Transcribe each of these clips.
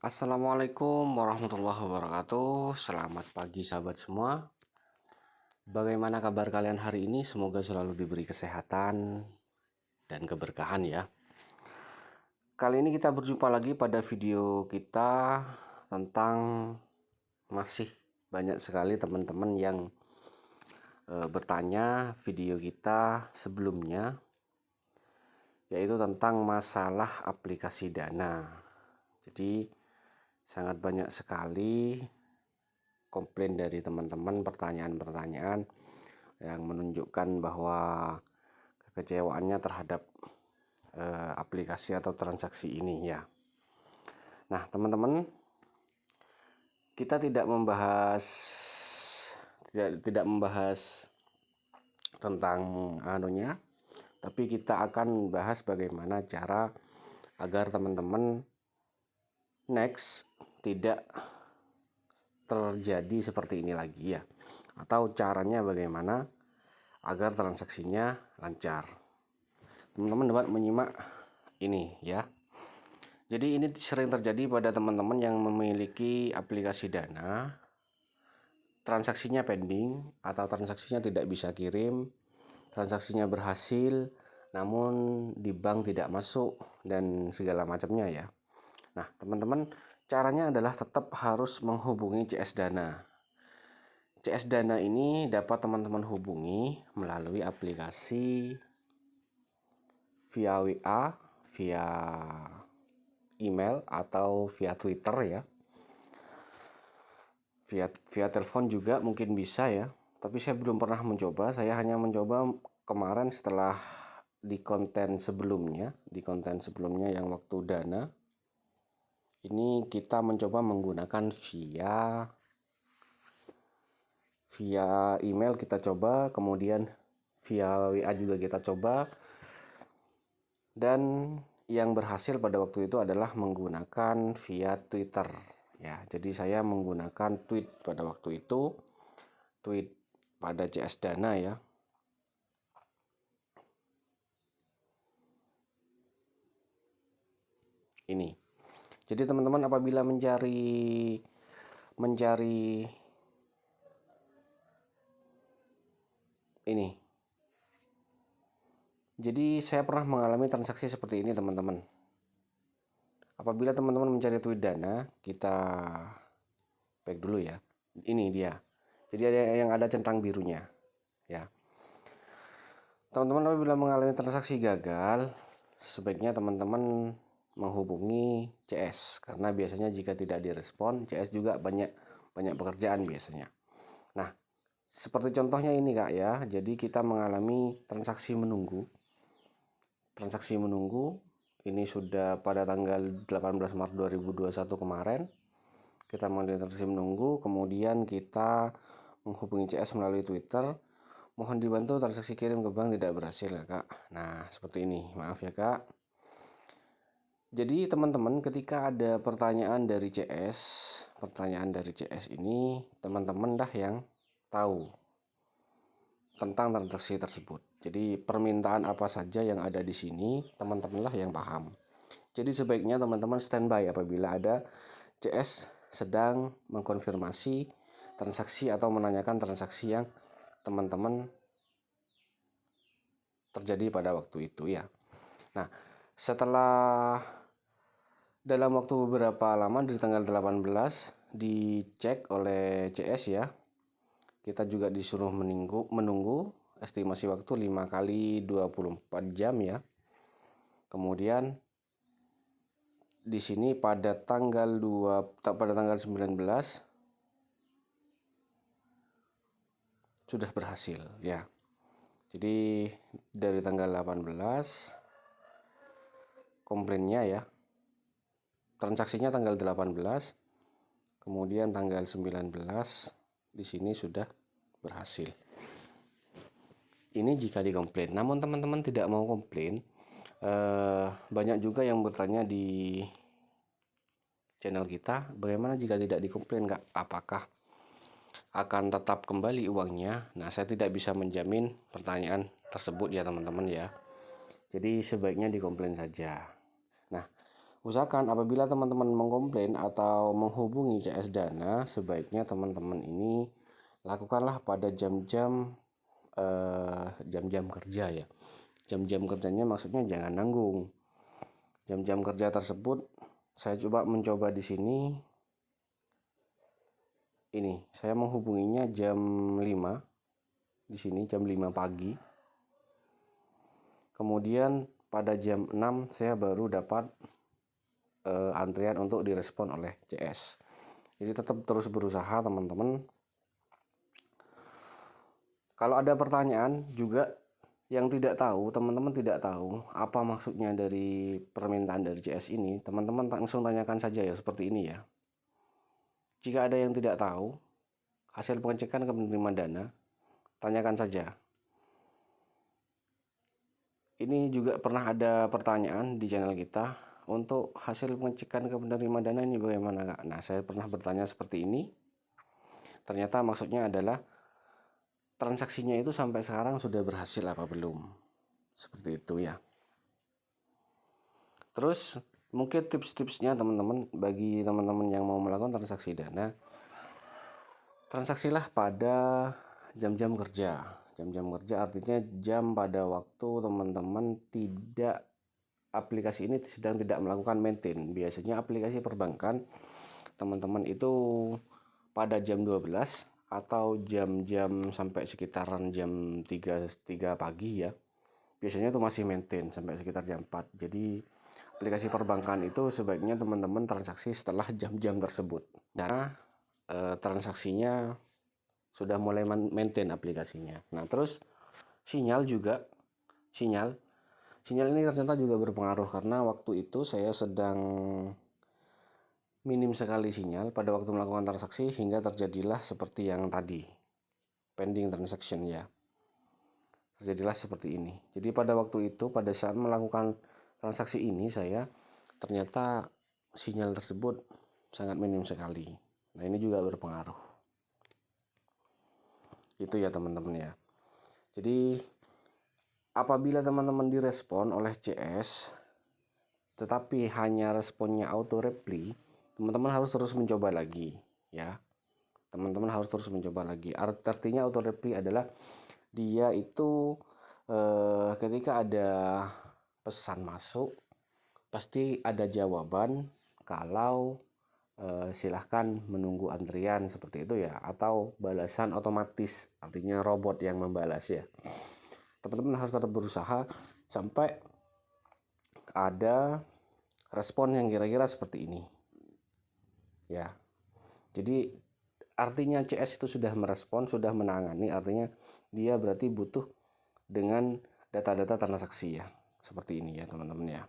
Assalamualaikum warahmatullahi wabarakatuh. Selamat pagi sahabat semua. Bagaimana kabar kalian hari ini? Semoga selalu diberi kesehatan dan keberkahan ya. Kali ini kita berjumpa lagi pada video kita tentang masih banyak sekali teman-teman yang bertanya video kita sebelumnya, yaitu tentang masalah aplikasi Dana. Jadi sangat banyak sekali komplain dari teman-teman, pertanyaan-pertanyaan yang menunjukkan bahwa kekecewaannya terhadap aplikasi atau transaksi ini ya. Nah teman-teman, kita tidak membahas tentang anunya, tapi kita akan bahas bagaimana cara agar teman-teman next tidak terjadi seperti ini lagi ya, atau caranya bagaimana agar transaksinya lancar. Teman-teman dapat menyimak ini ya. Jadi ini sering terjadi pada teman-teman yang memiliki aplikasi Dana, transaksinya pending atau transaksinya tidak bisa kirim, transaksinya berhasil namun di bank tidak masuk dan segala macamnya ya. Nah teman-teman, caranya adalah tetap harus menghubungi CS Dana. CS Dana ini dapat teman-teman hubungi melalui aplikasi via WA, via email atau via Twitter ya. Via telepon juga mungkin bisa ya. Tapi saya belum pernah mencoba, saya hanya mencoba kemarin setelah di konten sebelumnya yang waktu Dana. Ini kita mencoba menggunakan via email kita coba, kemudian via WA juga kita coba, dan yang berhasil pada waktu itu adalah menggunakan via Twitter ya. Jadi saya menggunakan tweet pada waktu itu, tweet pada CS Dana ya. Ini. Jadi teman-teman apabila mencari ini. Jadi saya pernah mengalami transaksi seperti ini teman-teman. Apabila teman-teman mencari tweet Dana, kita back dulu ya. Ini dia. Jadi ada yang ada centang birunya ya. Teman-teman apabila mengalami transaksi gagal, sebaiknya teman-teman menghubungi CS, karena biasanya jika tidak direspon, CS juga banyak pekerjaan biasanya. Nah, seperti contohnya ini Kak ya. Jadi kita mengalami transaksi menunggu. Ini sudah pada tanggal 18 Maret 2021 kemarin. Kita mengalami transaksi menunggu, kemudian kita menghubungi CS melalui Twitter. Mohon dibantu, transaksi kirim ke bank tidak berhasil ya Kak. Nah seperti ini, maaf ya Kak. Jadi teman-teman ketika ada pertanyaan dari CS ini, teman-teman dah yang tahu tentang transaksi tersebut. Jadi permintaan apa saja yang ada di sini, teman-teman lah yang paham. Jadi sebaiknya teman-teman standby apabila ada CS sedang mengkonfirmasi transaksi atau menanyakan transaksi yang teman-teman terjadi pada waktu itu ya. Nah, setelah dalam waktu beberapa lama di tanggal 18 dicek oleh CS ya. Kita juga disuruh menunggu estimasi waktu 5 kali 24 jam ya. Kemudian di sini pada tanggal 19 sudah berhasil ya. Jadi dari tanggal 18 komplainnya ya, transaksinya tanggal 18, kemudian tanggal 19 di sini sudah berhasil. Ini jika dikomplain. Namun teman-teman tidak mau komplain, banyak juga yang bertanya di channel kita, bagaimana jika tidak dikomplain Kak? Apakah akan tetap kembali uangnya? Nah, saya tidak bisa menjamin pertanyaan tersebut ya teman-teman ya. Jadi sebaiknya dikomplain saja. Nah, Usahakan apabila teman-teman mengkomplain atau menghubungi CS Dana, sebaiknya teman-teman ini lakukanlah pada jam-jam kerja ya. Jam-jam kerjanya maksudnya jangan nanggung. Jam-jam kerja tersebut saya mencoba di sini. Ini saya menghubunginya jam 5. Di sini jam 5 pagi. Kemudian pada jam 6 saya baru dapat antrian untuk direspon oleh CS. Jadi tetap terus berusaha teman-teman. Kalau ada pertanyaan juga yang tidak tahu, teman-teman tidak tahu apa maksudnya dari permintaan dari CS ini, teman-teman langsung tanyakan saja ya, seperti ini ya. Jika ada yang tidak tahu hasil pengecekan ke penerima dana, tanyakan saja. Ini juga pernah ada pertanyaan di channel kita, untuk hasil pengecekan ke penerima dana ini bagaimana Kak? Nah, saya pernah bertanya seperti ini. Ternyata maksudnya adalah transaksinya itu sampai sekarang sudah berhasil apa belum? Seperti itu ya. Terus mungkin tips-tipsnya teman-teman, bagi teman-teman yang mau melakukan transaksi dana, transaksilah pada jam-jam kerja. Jam-jam kerja artinya jam pada waktu teman-teman tidak, aplikasi ini sedang tidak melakukan maintain. Biasanya aplikasi perbankan teman-teman itu pada jam 12 atau jam-jam sampai sekitaran jam 3 pagi ya. Biasanya itu masih maintain sampai sekitar jam 4. Jadi aplikasi perbankan itu sebaiknya teman-teman transaksi setelah jam-jam tersebut. Karena transaksinya sudah mulai maintain aplikasinya. Nah, terus sinyal ini ternyata juga berpengaruh, karena waktu itu saya sedang minim sekali sinyal pada waktu melakukan transaksi, hingga terjadilah seperti yang tadi, pending transaction ya. Terjadilah seperti ini. Jadi pada waktu itu, pada saat melakukan transaksi ini, saya ternyata sinyal tersebut sangat minim sekali. Nah, ini juga berpengaruh. Itu ya teman-teman ya. Jadi apabila teman-teman direspon oleh CS tetapi hanya responnya auto reply, teman-teman harus terus mencoba lagi ya. Teman-teman harus terus mencoba lagi. Artinya auto reply adalah dia itu ketika ada pesan masuk pasti ada jawaban kalau silahkan menunggu antrian, seperti itu ya, atau balasan otomatis, artinya robot yang membalas ya. Teman-teman harus tetap berusaha sampai ada respon yang kira-kira seperti ini ya. Jadi artinya CS itu sudah merespon, sudah menangani, artinya dia berarti butuh dengan data-data transaksi ya, seperti ini ya teman-teman ya.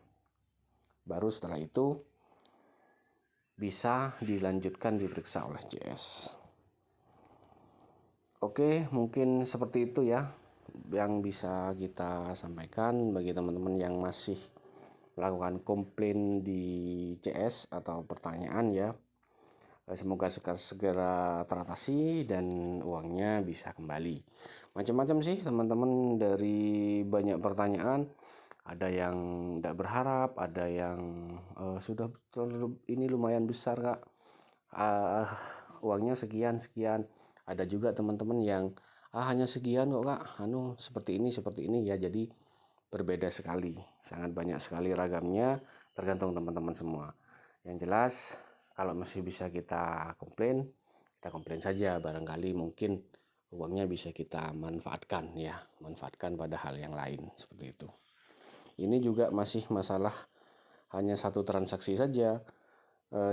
Baru setelah itu bisa dilanjutkan diperiksa oleh CS. Oke, mungkin seperti itu ya yang bisa kita sampaikan bagi teman-teman yang masih melakukan komplain di CS atau pertanyaan ya. Semoga segera teratasi dan uangnya bisa kembali. Macam-macam sih teman-teman, dari banyak pertanyaan. Ada yang tidak berharap, ada yang sudah ini lumayan besar Kak, uangnya sekian. Ada juga teman-teman yang hanya sekian kok Kak, seperti ini ya. Jadi berbeda sekali, sangat banyak sekali ragamnya, tergantung teman-teman semua. Yang jelas kalau masih bisa kita komplain saja, barangkali mungkin uangnya bisa kita manfaatkan pada hal yang lain, seperti itu. Ini juga masih masalah hanya satu transaksi saja.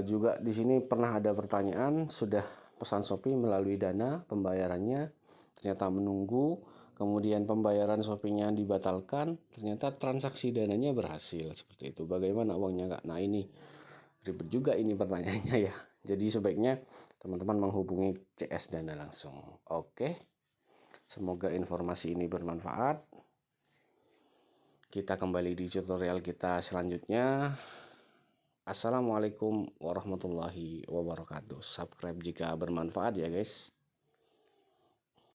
Juga di sini pernah ada pertanyaan, sudah pesan Shopee melalui Dana pembayarannya, ternyata menunggu, kemudian pembayaran Shopee-nya dibatalkan, ternyata transaksi Dananya berhasil, seperti itu. Bagaimana uangnya Kak? Nah, ini ribet juga ini pertanyaannya ya. Jadi sebaiknya teman-teman menghubungi CS Dana langsung. Oke, semoga informasi ini bermanfaat. Kita kembali di tutorial kita selanjutnya. Assalamualaikum warahmatullahi wabarakatuh. Subscribe jika bermanfaat ya guys.